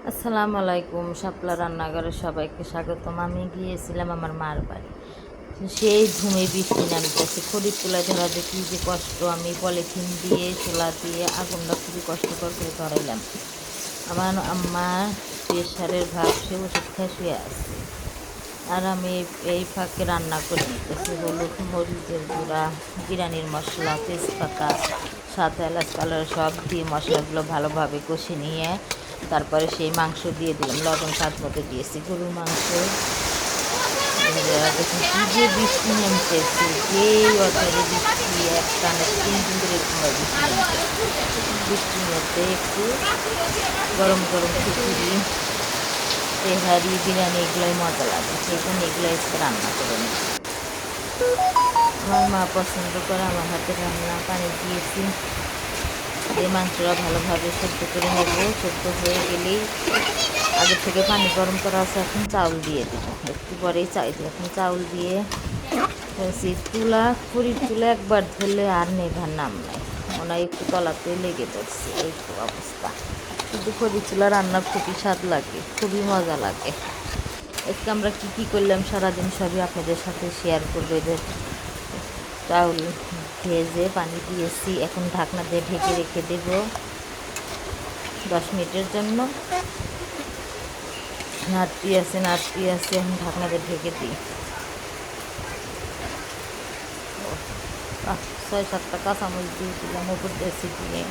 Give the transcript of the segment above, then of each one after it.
আসসালামু আলাইকুম। শাপলা রান্নাঘরে সবাইকে স্বাগতম। আমি গিয়েছিলাম আমার মার বাড়ি। সেই ধুমে বৃষ্টি নামতেছে, খড়ি তুলে ধরা যে কী যে কষ্ট। আমি পলিথিন দিয়ে শোলা দিয়ে আগুনটা খুবই কষ্টকর করে ধরাইলাম। আমার আম্মা প্রেশারের ভাব, সে ওষুধ খেয়ে শুয়ে আসছে, আর আমি এই ফাঁকে রান্না করে নিতেছি। হলুদ, মরিচের গুঁড়া, বিরিয়ানির মশলা, তেজপাতা, সাদা এলাচ, কালার সব দিয়ে মশলাগুলো ভালোভাবে কষে নিয়ে তারপরে সেই মাংস দিয়ে দিলাম। লবণ স্বাদ মতো দিয়েছি। গরুর মাংস দেখুন কী যে বৃষ্টি নামতেছে, যেই অতরে বৃষ্টি একটানে 3 দিন ধরে এরকমভাবে বৃষ্টি নামতেছে। বৃষ্টির মধ্যে একটু গরম গরম খিচুড়ি, তেহারি, বিরিয়ানি এগুলোই মজা লাগে, সেই জন্য এগুলো আজকে রান্না করে নিই। আমার মা পছন্দ করে আমার হাতে রান্না। পানি দিয়েছি, এই মাংসটা ভালোভাবে সেদ্ধ করে নেব। সেদ্ধ হয়ে গেলেই আগে থেকে পানি গরম করা আছে, এখন চাউল দিয়ে দেব। একটু পরেই এখন চাউল দিয়ে তুলা, খড়ির তুলা একবার ধরলে আর নেভার নাম নাই, মনে হয় একটু তলাতে লেগে পড়ছে, এই তো অবস্থা। কিন্তু খড়ির চুলা রান্না খুবই স্বাদ লাগে, খুবই মজা লাগে। আজকে আমরা কী করলাম সারাদিন সবই আপনাদের সাথে শেয়ার করবো। এদের চাউল ভেজে পানি দিয়েছি, এখন ঢাকনা দিয়ে ঢেকে রেখে দেব 10 মিনিটের জন্য। নাড়তি আছে, এখন ঢাকনা দিয়ে ঢেকে দিই। 6-7টা কাঁচামরিচ দিয়ে দিলাম উপর দিয়ে ছিটিয়ে।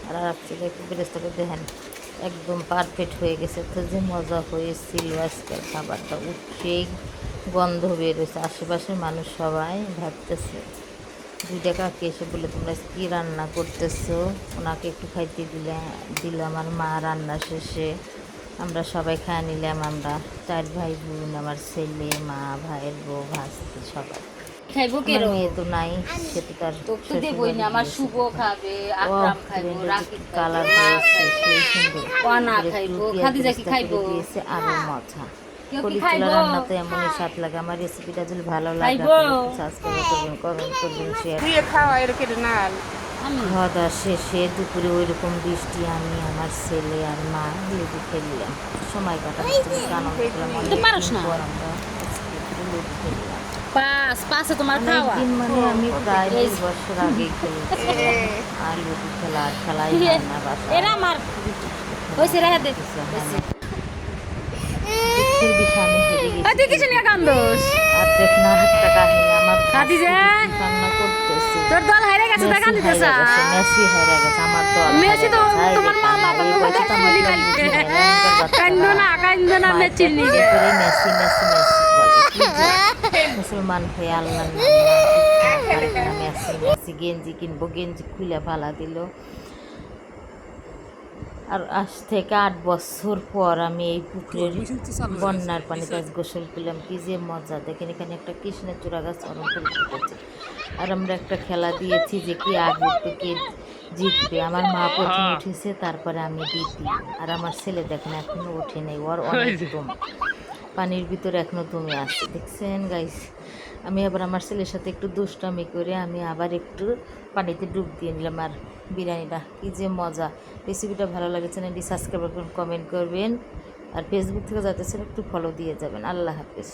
আর রাখছিল একটু বেরেস্তা করে দেখেন, একদম পারফেক্ট হয়ে গেছে। তো যে মজা হয়েছিল আজকের খাবারটা, উঠেই গন্ধ বেরোচ্ছে। আশেপাশের মানুষ সবাই ভাবতেছে, 2 টাকা এসে বলে তোমরা কী রান্না করতেছো। ওনাকে একটু খাইতে দিলাম। আমার মা রান্না শেষে আমরা সবাই খাওয়া নিলাম। আমরা 4 ভাই বোন, আমার ছেলে, মা, ভাইয়ের বউ, ভাস্তি সবাই খাইবো। কে মেয়ে তো নাই, সে তো তার তো দেবই না। আমার শুভ খাবে, আকরাম খাইবো, রাকিব কালার খাইবো, হয়েছে সেই সুন্দর। ওয়ানা খাইবো, খাদিজা কি খাইবো, দিয়েছে আরো মজা। কেউ কি খড়ি খাইবো? চুলা রান্না তো এমনই স্বাদ লাগে। আমার রেসিপিটা যদি ভালো লাগে খাইবো? সাবস্ক্রাইব করবেন, কমেন্ট করবেন, শেয়ার। খাওয়া দাওয়া শেষে দুপুরে ওই রকম বৃষ্টি, আমি আমার ছেলে আর মা লুডু খেললাম, সময় কাটাচ্ছি, আনন্দ করলাম। আমরা আজকে লুডু খেললাম। পাঁচে তোমার খাওয়া অনেকদিন মানে আমি প্রায় 2 বছর আগেই খেলেছি। আর লুডু খেলা আর খেলাই হয় না বাসায়। এরা আমার হইছে রে দে দুঃখের বিষয় আমি হেরে গেছি। তুই কিছু নিয়ে কান্দোস আর দেখ না একটা কাহিনী, আমার খাদিজা কান্না করতেছে। তোর দল হাইরে গেছে, দেখা দিতেছ। মেসি হেরে গেছে, আমার দল মেসি তো তোমার মামা, তুমি কথা শুনি কালকে। কান্দো না মেসির নিয়ে। মেসি মেসি মেসি বলে কি যে মুসলমান হয়ে আল্লাহর নাম মেসি মেসি। গেঞ্জি কিনবো, গেঞ্জি খুলে ফালা দিল। আর আজ থেকে 8 বছর পর আমি এই পুকুরের বন্যার পানিতে আজ গোসল করলাম। কি যে মজা দেখেন, এখানে একটা কৃষ্ণের চূড়া গাছ অরণ করে ফুটেছে। আর আমরা একটা খেলা দিয়েছি যে কি আগে কে জিতবে। আমার মা প্রথমে উঠেছে, তারপরে আমি দ্বিতীয়। আর আমার ছেলে দেখেন এখনো ওঠে নেই, ওর অনেক দম, পানির ভিতরে এখনো দমে আছে, দেখছেন গাইস। আমি আবার আমার ছেলের সাথে একটু দুষ্টামি করে আমি আবার একটু পানিতে ডুব দিয়ে নিলাম। আর বিরিয়ানিটা কী যে মজা। রেসিপিটা ভালো লাগে, চ্যানেলটি সাবস্ক্রাইব করবেন, কমেন্ট করবেন। আর ফেসবুক থেকে যাইতেছেন একটু ফলো দিয়ে যাবেন। আল্লাহ হাফেজ।